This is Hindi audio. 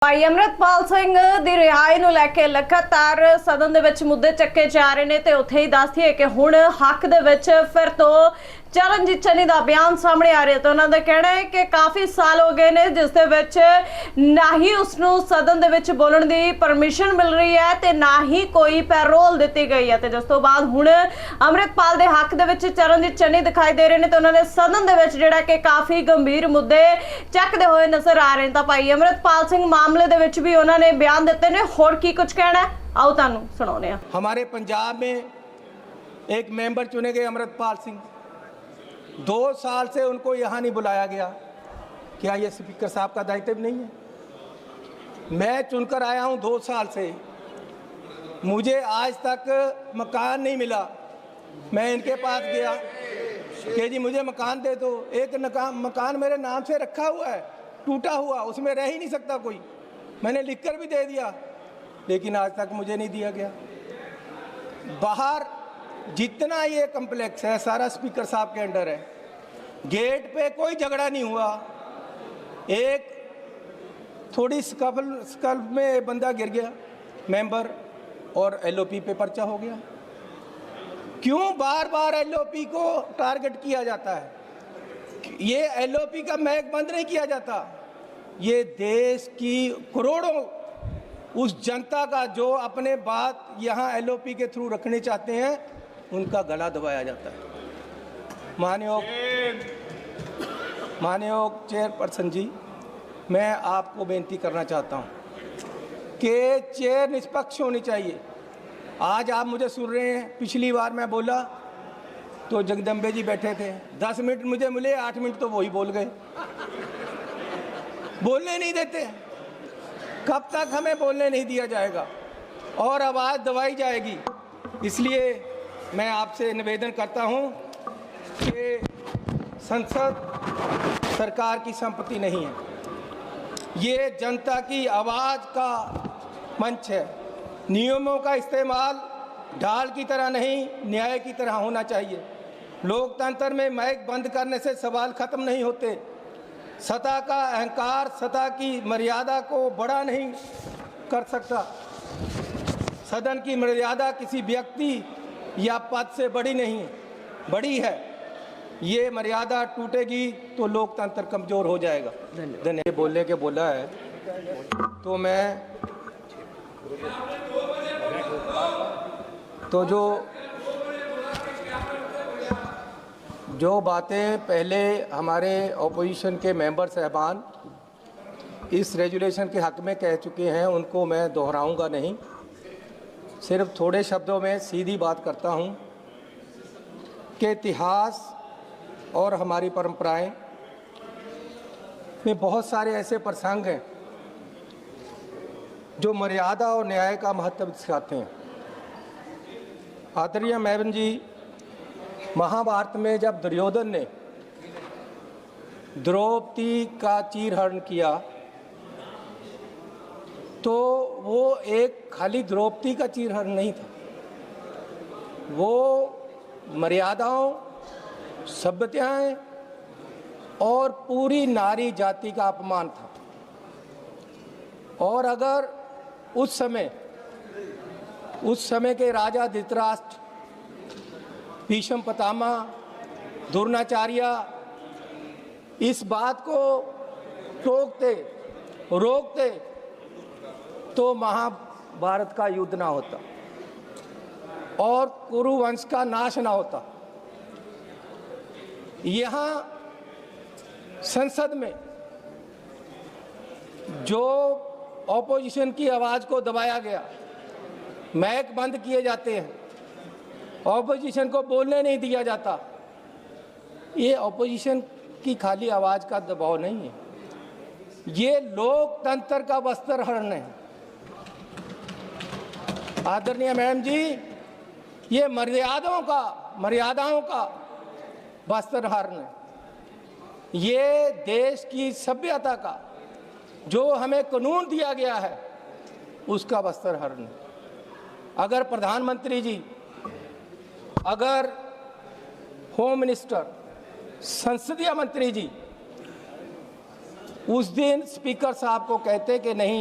ਭਾਈ ਅਮਰਿਤਪਾਲ ਸਿੰਘ ਦੀ ਰਿਹਾਈ ਨੂੰ ਲੈ ਕੇ ਲਗਾਤਾਰ ਸਦਨ ਦੇ ਵਿੱਚ ਮੁੱਦੇ ਚੱਕੇ ਜਾ ਰਹੇ ਨੇ ਤੇ ਉੱਥੇ ਹੀ ਦੱਸਦੀਏ ਕਿ ਹੁਣ ਹੱਕ ਦੇ ਵਿੱਚ ਫਿਰ ਤੋਂ ਚਰਨਜੀਤ ਚੰਨੀ ਦਾ ਬਿਆਨ ਸਾਹਮਣੇ ਆ ਰਿਹਾ ਤੇ ਉਹਨਾਂ ਦਾ ਕਹਿਣਾ ਹੈ ਕਿ ਕਾਫੀ ਸਾਲ ਹੋ ਗਏ ਨੇ ਜਿਸ ਦੇ ਵਿੱਚ ਨਾ ਹੀ ਉਸ ਨੂੰ ਸਦਨ ਦੇ ਵਿੱਚ ਬੋਲਣ ਦੀ ਪਰਮਿਸ਼ਨ ਮਿਲ ਰਹੀ ਹੈ ਤੇ ਨਾ ਹੀ ਕੋਈ ਪੈਰੋਲ ਦਿੱਤੀ ਗਈ ਹੈ ਤੇ ਜਿਸ ਤੋਂ ਬਾਅਦ ਹੁਣ ਅਮਰਿਤਪਾਲ ਦੇ ਹੱਕ ਦੇ ਵਿੱਚ ਚਰਨਜੀਤ ਚੰਨੀ ਦਿਖਾਈ ਦੇ ਰਹੇ ਨੇ ਤੇ ਉਹਨਾਂ ਨੇ ਸਦਨ ਦੇ ਵਿੱਚ ਜਿਹੜਾ ਕਿ ਕਾਫੀ ਗੰਭੀਰ ਮੁੱਦੇ ਚੱਕਦੇ ਹੋਏ ਨਜ਼ਰ ਆ ਰਹੇ ਨੇ। ਤਾਂ ਭਾਈ ਅਮਰਿਤਪਾਲ ਸਿੰਘ मामले दे विच भी उन्होंने बयान दिते ने, होर की कुछ कहना है आओ तुहानू सुणाउने आ। हमारे पंजाब में एक मेंबर चुने गए अमृतपाल सिंह, 2 साल से उनको यहाँ नहीं बुलाया गया। क्या ये स्पीकर साहब का दायित्व नहीं है? मैं चुनकर आया हूँ 2 साल से, मुझे आज तक मकान नहीं मिला। मैं इनके पास गया कि जी मुझे मकान दे दो। एक मकान मेरे नाम से रखा हुआ है, टूटा हुआ, उसमें रह ही नहीं सकता कोई। मैंने लिखकर भी दे दिया लेकिन आज तक मुझे नहीं दिया गया। बाहर जितना ये कम्प्लेक्स है सारा स्पीकर साहब के अंडर है। गेट पे कोई झगड़ा नहीं हुआ, एक थोड़ी स्कल में बंदा गिर गया मेंबर और एलओपी पे पर्चा हो गया। क्यों बार बार एलओपी को टारगेट किया जाता है? ये एलओपी का महक बंद नहीं किया जाता। ये देश की करोड़ों उस जनता का जो अपने बात यहाँ एलओपी के थ्रू रखने चाहते हैं उनका गला दबाया जाता है। माननीय चेयरपर्सन जी, मैं आपको बेनती करना चाहता हूँ कि चेयर निष्पक्ष होनी चाहिए। आज आप मुझे सुन रहे हैं, पिछली बार मैं बोला तो जगदम्बे जी बैठे थे, 10 मिनट मुझे मिले, 8 मिनट तो वही बोल गए, बोलने नहीं देते। कब तक हमें बोलने नहीं दिया जाएगा और आवाज़ दबाई जाएगी? इसलिए मैं आपसे निवेदन करता हूं कि संसद सरकार की संपत्ति नहीं है, ये जनता की आवाज़ का मंच है। नियमों का इस्तेमाल ढाल की तरह नहीं, न्याय की तरह होना चाहिए। लोकतंत्र में माइक बंद करने से सवाल खत्म नहीं होते। सत्ता का अहंकार सत्ता की मर्यादा को बड़ा नहीं कर सकता। सदन की मर्यादा किसी व्यक्ति या पद से बड़ी नहीं बड़ी है। ये मर्यादा टूटेगी तो लोकतंत्र कमज़ोर हो जाएगा। धन्यवाद। बोलने के बोला है तो मैं तो जो बातें पहले हमारे ऑपोजिशन के मेंबर साहबान इस रेजुलेशन के हक़ में कह चुके हैं उनको मैं दोहराऊंगा नहीं, सिर्फ थोड़े शब्दों में सीधी बात करता हूं कि इतिहास और हमारी परंपराएं में बहुत सारे ऐसे प्रसंग हैं जो मर्यादा और न्याय का महत्व सिखाते हैं। आदरणीय मैडम जी, महाभारत में जब दुर्योधन ने द्रौपदी का चीरहरण किया तो वो एक खाली द्रौपदी का चीरहरण नहीं था, वो मर्यादाओं, सभ्यताएं और पूरी नारी जाति का अपमान था। और अगर उस समय के राजा धृतराष्ट्र, भीष्म पितामह, द्रोणाचार्य इस बात को रोकते तो महाभारत का युद्ध ना होता और कुरु वंश का नाश ना होता। यहाँ संसद में जो ऑपोजिशन की आवाज़ को दबाया गया, माइक बंद किए जाते हैं, ऑपोजिशन को बोलने नहीं दिया जाता, ये ऑपोजिशन की खाली आवाज़ का दबाव नहीं है, ये लोकतंत्र का वस्त्रहरण है। आदरणीय मैडम जी, ये मर्यादाओं का वस्त्रहरण है। ये देश की सभ्यता का जो हमें कानून दिया गया है उसका वस्त्रहरण है। अगर प्रधानमंत्री जी, अगर होम मिनिस्टर, संसदीय मंत्री जी उस दिन स्पीकर साहब को कहते कि नहीं